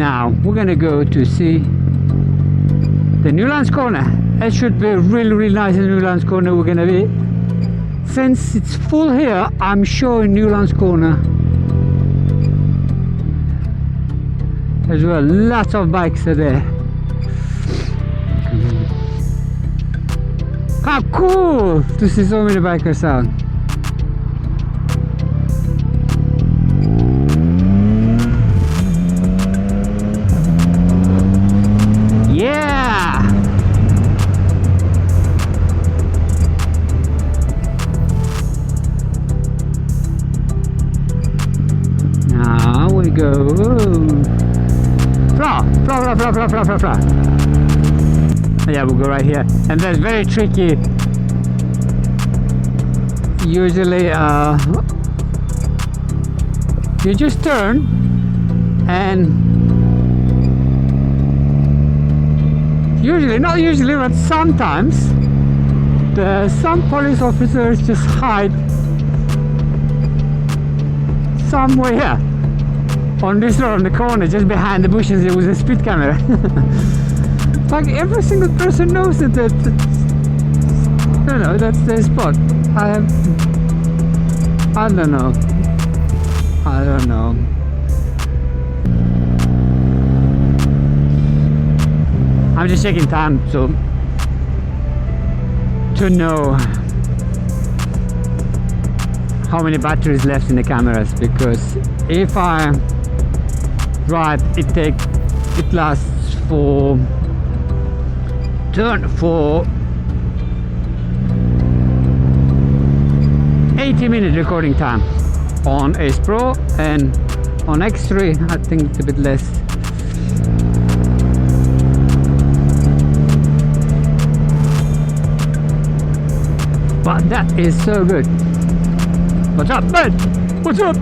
Now we're gonna go to see the Newlands corner. It should be really nice in Newlands corner. We're gonna be, since it's full here, I'm sure in Newlands corner as well. Lots of bikes are there. How cool to see so many bikers out. Yeah! Now we go. Fla. Yeah, we'll go right here, and that's very tricky. Usually you just turn, and not usually, but sometimes some police officers just hide somewhere here on this road, on the corner, just behind the bushes. There was a speed camera. Like every single person knows that that's their spot. I don't know. I'm just checking time to know how many batteries left in the cameras, because if I drive, it lasts for 80-minute recording time on AcePro, and on X3 I think it's a bit less. But that is so good. What's up, bud? What's up?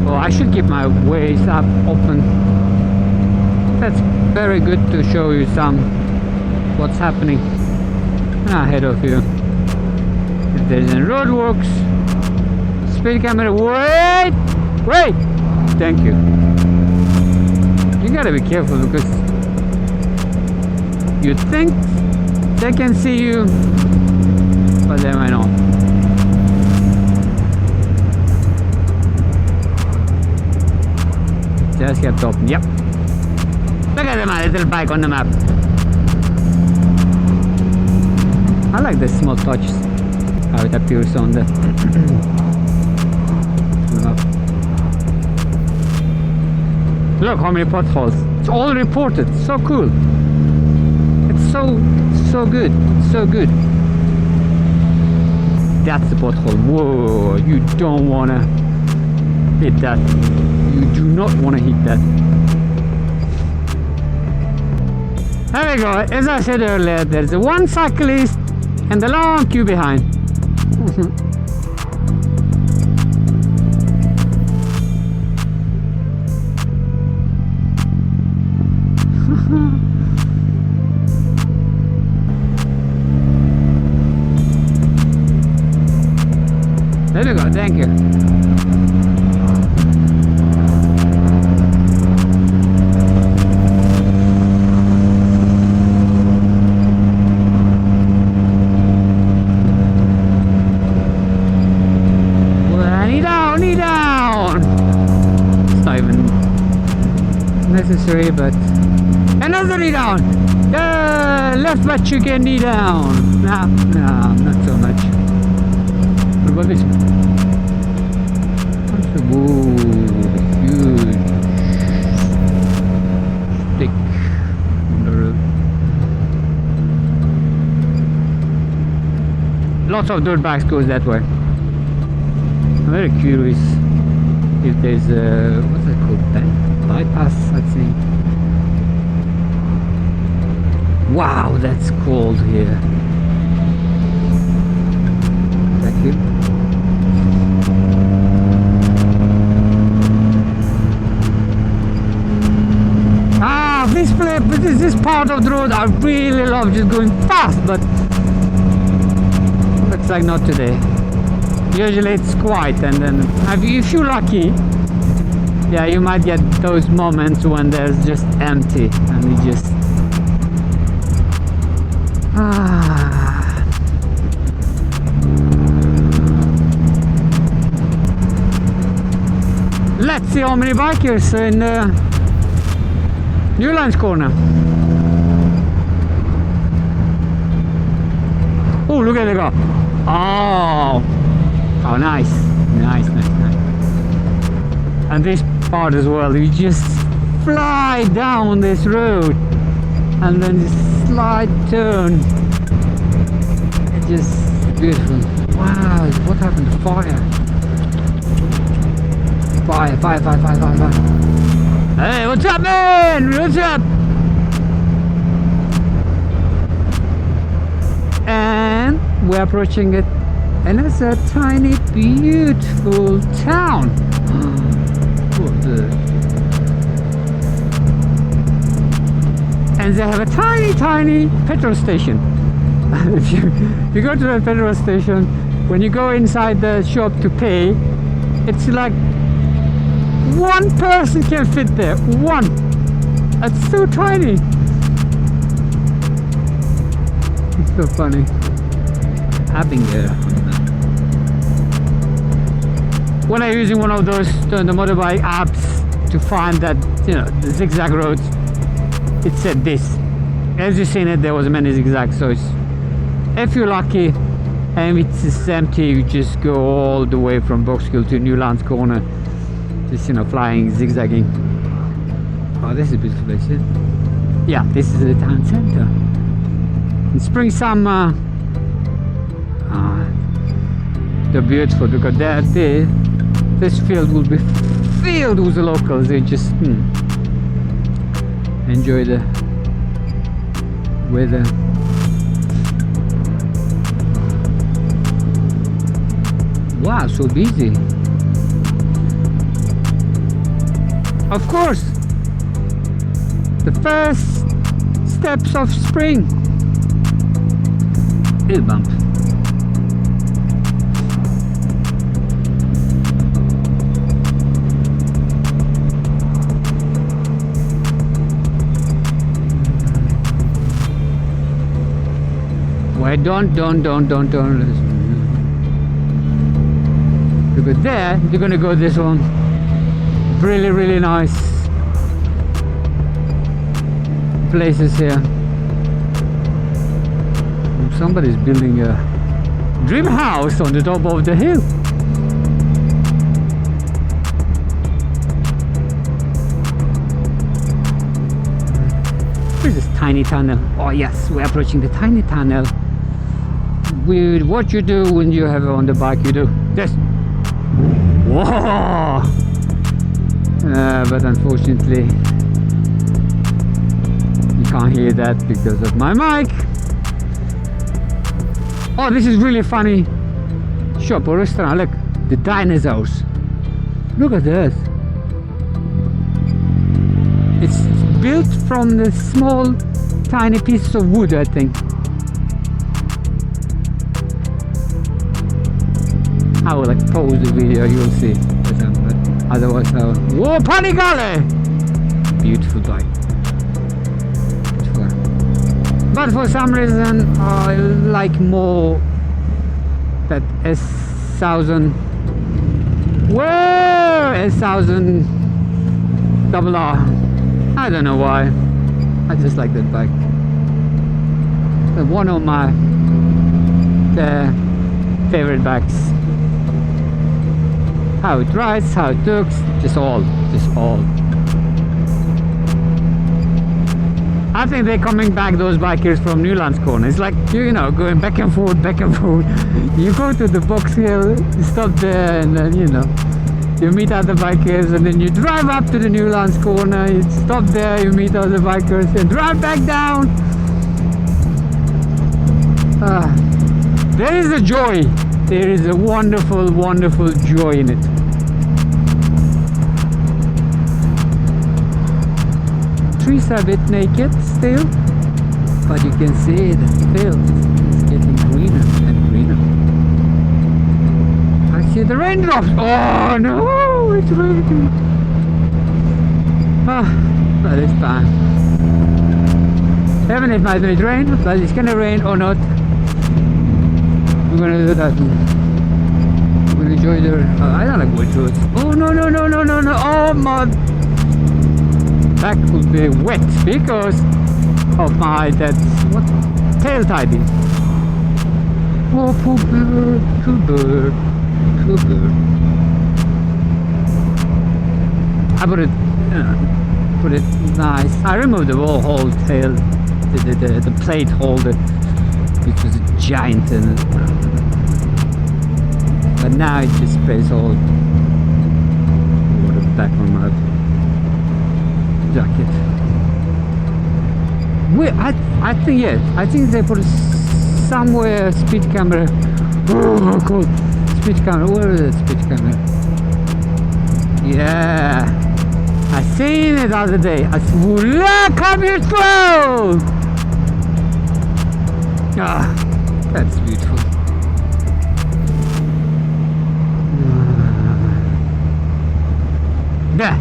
I should keep my waist up open. That's very good to show you what's happening ahead of you. If there's any roadworks, speed camera, wait! Thank you. You gotta be careful, because you think they can see you, but they might not. Just kept open. Yep. Look at my little bike on the map. I like the small touches, how it appears on the map. Look how many potholes. It's all reported. So cool. It's so good. So good. That's the pothole. Whoa, you don't wanna hit that. You do not want to hit that. There we go. As I said earlier, there's one cyclist and a long queue behind. There we go. Thank you. Necessary, but another knee down. Left butt chicken knee down. No, not so much. What about this one? Whoa, huge stick on the road. Lots of dirt bikes goes that way. I'm very curious if there's a, what's it called, bypass, I think. Wow, that's cold here. Thank you. This part of the road I really love, just going fast, but Looks like not today. Usually it's quiet, and then if you're lucky, yeah, you might get those moments when there's just empty and you just Let's see how many bikers in Newlands corner. Oh, look at the go. Oh, nice. And this part as well, you just fly down this road and then this slight turn. It's just beautiful. Wow, what happened to fire? Fire. Hey, what's up, man? What's up? And we're approaching it, and it's a tiny, beautiful town. And they have a tiny petrol station. If you go to the petrol station, when you go inside the shop to pay, it's like one person can fit there. One. It's so tiny. It's so funny. Abinger. When I'm using one of those the motorbike apps to find that, you know, the zigzag roads, it said this. As you've seen it, there was many zigzags. So it's, if you're lucky and it's empty, you just go all the way from Boxhill to Newlands corner, just, you know, flying, zigzagging. Oh, this is a beautiful place. Yeah, this is the town center. In spring, summer, they're beautiful because this field will be filled with the locals. They just enjoy the weather. Wow, so busy. Of course, the first steps of spring. Ew, bump. Wait, don't. Because there, you're gonna go this one. Really nice places here. Somebody's building a dream house on the top of the hill. Where's this tiny tunnel? Oh yes, we're approaching the tiny tunnel. With what you do when you have it on the bike, you do this. Whoa! But unfortunately you can't hear that because of my mic. Oh, this is really funny shop or restaurant. Look, the dinosaurs. Look at this. It's built from the small tiny pieces of wood, I think. I will like pause the video, you'll see. But otherwise, whoa, Panigale! Beautiful bike. Beautiful. But for some reason, I like more that S1000. Whoa, S1000 double R. I don't know why. I just like that bike. But one of my favorite bikes. How it rides, how it looks, just all. I think they're coming back, those bikers from Newlands corner. It's like, you know, going back and forth. You go to the Boxhill, you stop there, and then, you know, you meet other bikers, and then you drive up to the Newlands corner, you stop there, you meet other bikers, and drive back down. There is a joy. There is a wonderful joy in it. Trees are a bit naked still, but you can see the field is getting greener and greener. the raindrops. Oh no, it's raining. Ah, but it's fine. Even if it might rain, but it's gonna rain or not. We're gonna do that. We're gonna enjoy the. I don't like wet roads. Oh no no no no no no! Oh my back will be wet because of my tail tidy. Oh poor bird, poor bird, poor bird. I put it nice. I removed the whole tail, the plate holder, which was a giant, but now it just sprays all over the back of my jacket. Wait, I think they put somewhere speed camera. Oh, cool. Speed camera. Where is the speed camera? Yeah, I seen it the other day. I said, look, I'm here through. Ah, that's beautiful. There,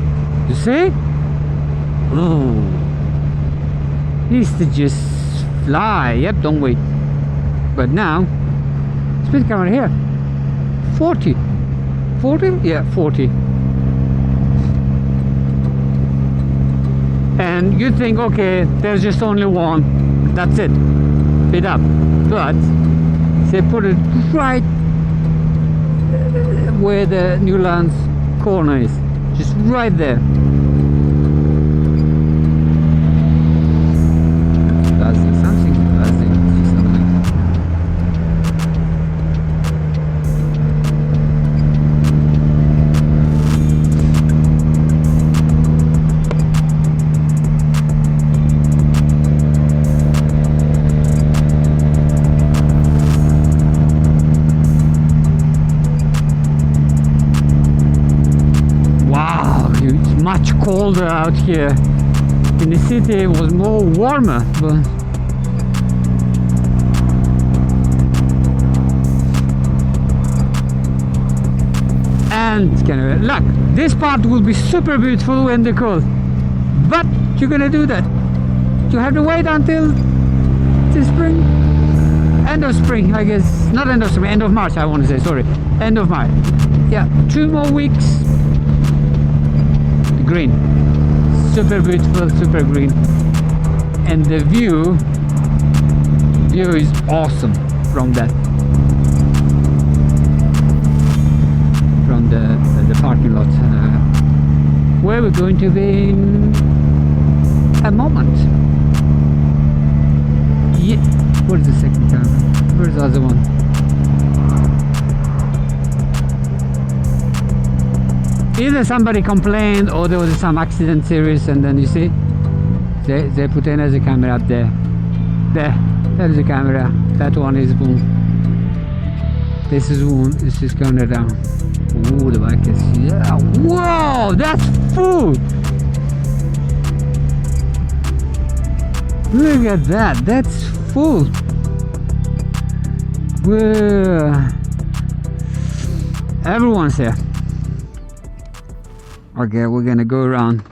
you see? Oh, used to just fly. Yep, don't wait. But now, speed camera here, 40. 40? Yeah, 40. And you think, okay, there's just only one, that's it, speed up. But they put it right where the Newlands corner is, just right there. Much colder out here. In the city it was more warmer, but and look, this part will be super beautiful when they're cold, but you're gonna do that. You have to wait until the spring, end of spring, I guess. Not end of spring, end of March, I want to say, sorry, end of March. Yeah, 2 more weeks. Green, super beautiful, super green, and the view is awesome from that, from the parking lot, where we're going to be in a moment. Yeah, where's the second camera? Where's the other one? Either somebody complained or there was some accident series, and then you see they put in as a camera up there. That is a camera. That one is boom. This is one. This is going down. Ooh, the bike is, yeah. Whoa, that's full. Look at that. That's full. Whoa. Everyone's here. Okay, we're gonna go around